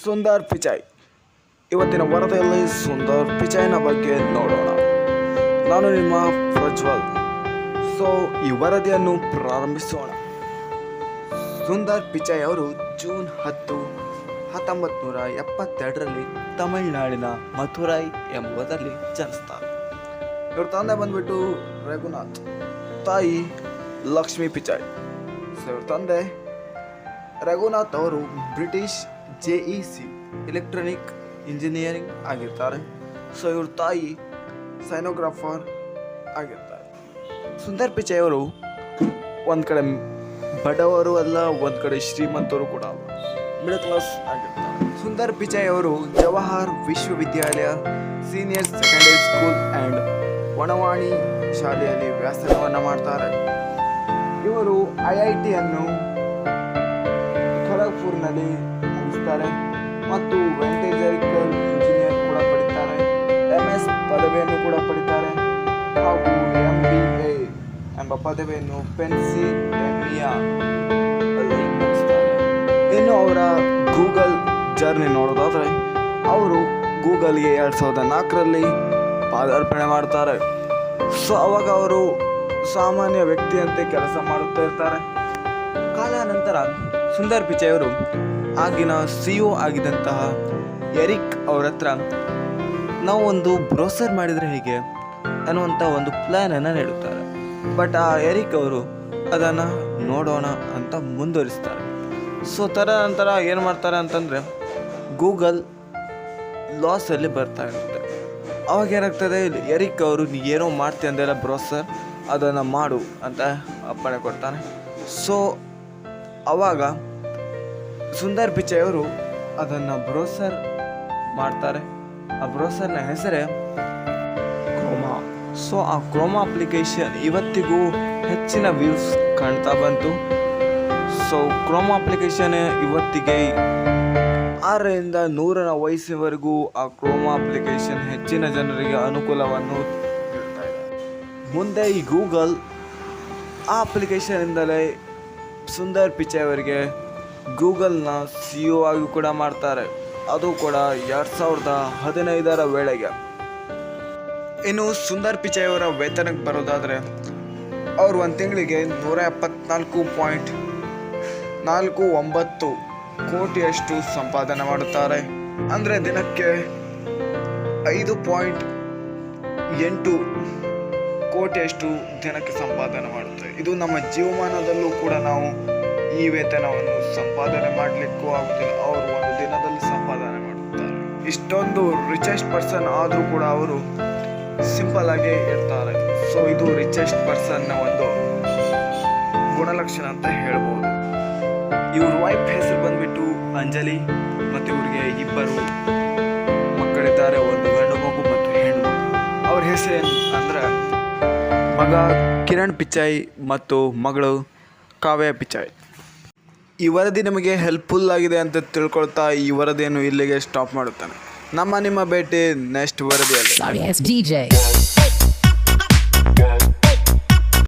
ಸುಂದರ್ ಪಿಚಾಯ್. ಇವತ್ತಿನ ವರದಿಯಲ್ಲಿ ಸುಂದರ್ ಪಿಚಾಯ್ನ ಬಗ್ಗೆ ನೋಡೋಣ. ನಾನು ನಿಮ್ಮ ಪ್ರಜ್ವಲ್. ಸೊ ಈ ವರದಿಯನ್ನು ಪ್ರಾರಂಭಿಸೋಣ. ಸುಂದರ್ ಪಿಚಾಯ್ ಅವರು ಜೂನ್ 10, 1972ರಲ್ಲಿ ತಮಿಳುನಾಡಿನ ಮಥುರೈ ಎಂಬುದರಲ್ಲಿ ಜನಿಸ್ತಾರೆ. ಇವ್ರ ತಂದೆ ಬಂದ್ಬಿಟ್ಟು ರಘುನಾಥ್, ತಾಯಿ ಲಕ್ಷ್ಮೀ ಪಿಚಾಯ್. ಸೊ ಇವ್ರ ತಂದೆ ರಘುನಾಥ್ ಅವರು ಬ್ರಿಟಿಷ್ JEC ಎಲೆಕ್ಟ್ರಾನಿಕ್ ಇಂಜಿನಿಯರಿಂಗ್ ಆಗಿರ್ತಾರೆ. ಸೊ ಇವ್ರ ತಾಯಿ ಸೈನೋಗ್ರಾಫರ್ ಆಗಿರ್ತಾರೆ. ಸುಂದರ್ ಪಿಚಾಯ್ ಅವರು ಒಂದು ಕಡೆ ಬಡವರು ಅಲ್ಲ, ಒಂದು ಕಡೆ ಶ್ರೀಮಂತರು ಕೂಡ ಅಲ್ಲ, ಮಿಡಲ್ ಕ್ಲಾಸ್ ಆಗಿರ್ತಾರೆ. ಸುಂದರ್ ಪಿಚಾಯ್ ಅವರು ಜವಾಹರ್ ವಿಶ್ವವಿದ್ಯಾಲಯ ಸೀನಿಯರ್ ಸೆಕೆಂಡರಿ ಸ್ಕೂಲ್ ಆ್ಯಂಡ್ ವಣವಾಣಿ ಶಾಲೆಯಲ್ಲಿ ವ್ಯಾಸಂಗವನ್ನು ಮಾಡ್ತಾರೆ. ಇವರು IITಯನ್ನು ಖರಗ್ಪುರ್ನಲ್ಲಿ ಮುಗಿಸ್ತಾರೆ ಮತ್ತು ವೆಂಟೇಜರಿಕಲ್ ಇಂಜಿನಿಯರ್ ಕೂಡ ಪಡಿತಾರೆ. MS ಪದವಿಯನ್ನು ಕೂಡ ಪಡಿತಾರೆ ಹಾಗೂ MBA ಎಂಬ ಪದವಿಯನ್ನು ಪೆನ್ಸಿಲ್ವೇನಿಯಾ ಅಲ್ಲಿ ಮುಗಿಸ್ತಾರೆ. ಇನ್ನು ಅವರ ಗೂಗಲ್ ಜರ್ನಿ ನೋಡೋದಾದರೆ ಅವರು ಗೂಗಲ್ಗೆ 2004ರಲ್ಲಿ ಪಾದಾರ್ಪಣೆ ಮಾಡ್ತಾರೆ. ಸೊ ಅವಾಗ ಅವರು ಸಾಮಾನ್ಯ ವ್ಯಕ್ತಿಯಂತೆ ಕೆಲಸ ಮಾಡುತ್ತಾ ಇರ್ತಾರೆ. ಕಾಲಾನಂತರ ಸುಂದರ್ ಪಿಚಾಯ್ ಅವರು ಆಗಿನ CEO ಆಗಿದ್ದಂತಹ ಎರಿಕ್ ಅವ್ರ ಹತ್ರ ನಾವು ಒಂದು ಬ್ರೋಸರ್ ಮಾಡಿದರೆ ಹೇಗೆ ಅನ್ನುವಂಥ ಒಂದು ಪ್ಲ್ಯಾನನ್ನು ನೀಡುತ್ತಾರೆ. ಬಟ್ ಆ ಎರಿಕ್ ಅವರು ಅದನ್ನು ನೋಡೋಣ ಅಂತ ಮುಂದುವರಿಸ್ತಾರೆ. ಸೊ ತದನಂತರ ಏನು ಮಾಡ್ತಾರೆ ಅಂತಂದರೆ ಗೂಗಲ್ ಲಾಸಲ್ಲಿ ಬರ್ತಾ ಇರುತ್ತೆ. ಅವಾಗ ಏನಾಗ್ತದೆ, ಎರಿಕ್ ಅವರು ನೀ ಏನೋ ಮಾಡ್ತೀಯ ಅಂದೆಲ್ಲ ಬ್ರೋಸರ್ ಅದನ್ನು ಮಾಡು ಅಂತ ಅಪ್ಪಣೆ ಕೊಡ್ತಾನೆ. ಸೊ ಆವಾಗ ಸುಂದರ್ ಪಿಚಾಯ್ ಅವರು ಅದನ್ನು ಬ್ರೋಸರ್ ಮಾಡ್ತಾರೆ. ಆ ಬ್ರೋಸರ್ನ ಹೆಸರೇ ಕ್ರೋಮಾ. ಸೊ ಆ ಕ್ರೋಮಾ ಅಪ್ಲಿಕೇಶನ್ ಇವತ್ತಿಗೂ ಹೆಚ್ಚಿನ ವ್ಯೂಸ್ ಕಾಣ್ತಾ ಬಂತು. ಸೊ ಕ್ರೋಮಾ ಅಪ್ಲಿಕೇಶನ್ ಇವತ್ತಿಗೆ 6ರಿಂದ 100ರ ವಯಸ್ಸಿನವರೆಗೂ ಆ ಕ್ರೋಮಾ ಅಪ್ಲಿಕೇಶನ್ ಹೆಚ್ಚಿನ ಜನರಿಗೆ ಅನುಕೂಲವನ್ನು ನೀಡ್ತಾ ಇದೆ. ಮುಂದೆ ಈ ಗೂಗಲ್ ಆ ಅಪ್ಲಿಕೇಶನ್ನಿಂದಲೇ ಸುಂದರ್ ಪಿಚಾಯ್ ಅವರಿಗೆ ಗೂಗಲ್ನ CEO ಆಗಿ ಕೂಡ ಮಾಡ್ತಾರೆ. ಅದು ಕೂಡ 2015ರ ವೇಳೆಗೆ. ಇನ್ನು ಸುಂದರ್ ಪಿಚಾಯ್ ಅವರ ವೇತನಕ್ಕೆ ಬರೋದಾದರೆ ಅವರು ಒಂದು ತಿಂಗಳಿಗೆ 174.49 ಕೋಟಿಯಷ್ಟು ಸಂಪಾದನೆ ಮಾಡುತ್ತಾರೆ. ಅಂದರೆ ದಿನಕ್ಕೆ 5.8 ಕೋಟಿಯಷ್ಟು ದಿನಕ್ಕೆ ಸಂಪಾದನೆ ಮಾಡುತ್ತೆ. ಇದು ನಮ್ಮ ಜೀವಮಾನದಲ್ಲೂ ಕೂಡ ನಾವು ಈ ವೇತನವನ್ನು ಸಂಪಾದನೆ ಮಾಡಲಿಕ್ಕೂ ಆಗುತ್ತಿಲ್ಲ. ಅವರು ಒಂದು ದಿನದಲ್ಲಿ ಸಂಪಾದನೆ ಮಾಡುತ್ತಾರೆ. ಇಷ್ಟೊಂದು ರಿಚೆಸ್ಟ್ ಪರ್ಸನ್ ಆದರೂ ಕೂಡ ಅವರು ಸಿಂಪಲ್ ಆಗಿ ಇರ್ತಾರೆ. ಸೊ ಇದು ರಿಚೆಸ್ಟ್ ಪರ್ಸನ್ನ ಒಂದು ಗುಣಲಕ್ಷಣ ಅಂತ ಹೇಳ್ಬೋದು. ಇವ್ರ ವೈಫ್ ಹೆಸರು ಬಂದ್ಬಿಟ್ಟು ಅಂಜಲಿ ಮತ್ತು ಇವ್ರಿಗೆ 2 ಮಕ್ಕಳಿದ್ದಾರೆ, ಒಂದು ಗಂಡು ಮಗು ಮತ್ತು ಹೆಣ್ಣು ಮಗು. ಅವ್ರ ಹೆಸರು ಅಂದ್ರೆ ಮಗ ಕಿರಣ್ ಪಿಚಾಯ್ ಮತ್ತು ಮಗಳು ಕಾವ್ಯ ಪಿಚಾಯ್. ಈ ವರದಿ ನಿಮಗೆ ಹೆಲ್ಪ್ಫುಲ್ ಆಗಿದೆ ಅಂತ ತಿಳ್ಕೊಳ್ತಾ ಈ ವರದಿಯನ್ನು ಇಲ್ಲಿಗೆ ಸ್ಟಾಪ್ ಮಾಡುತ್ತಾನೆ. ನಿಮ್ಮ ಭೇಟಿ ನೆಕ್ಸ್ಟ್ ವರದಿಯಲ್ಲಿ.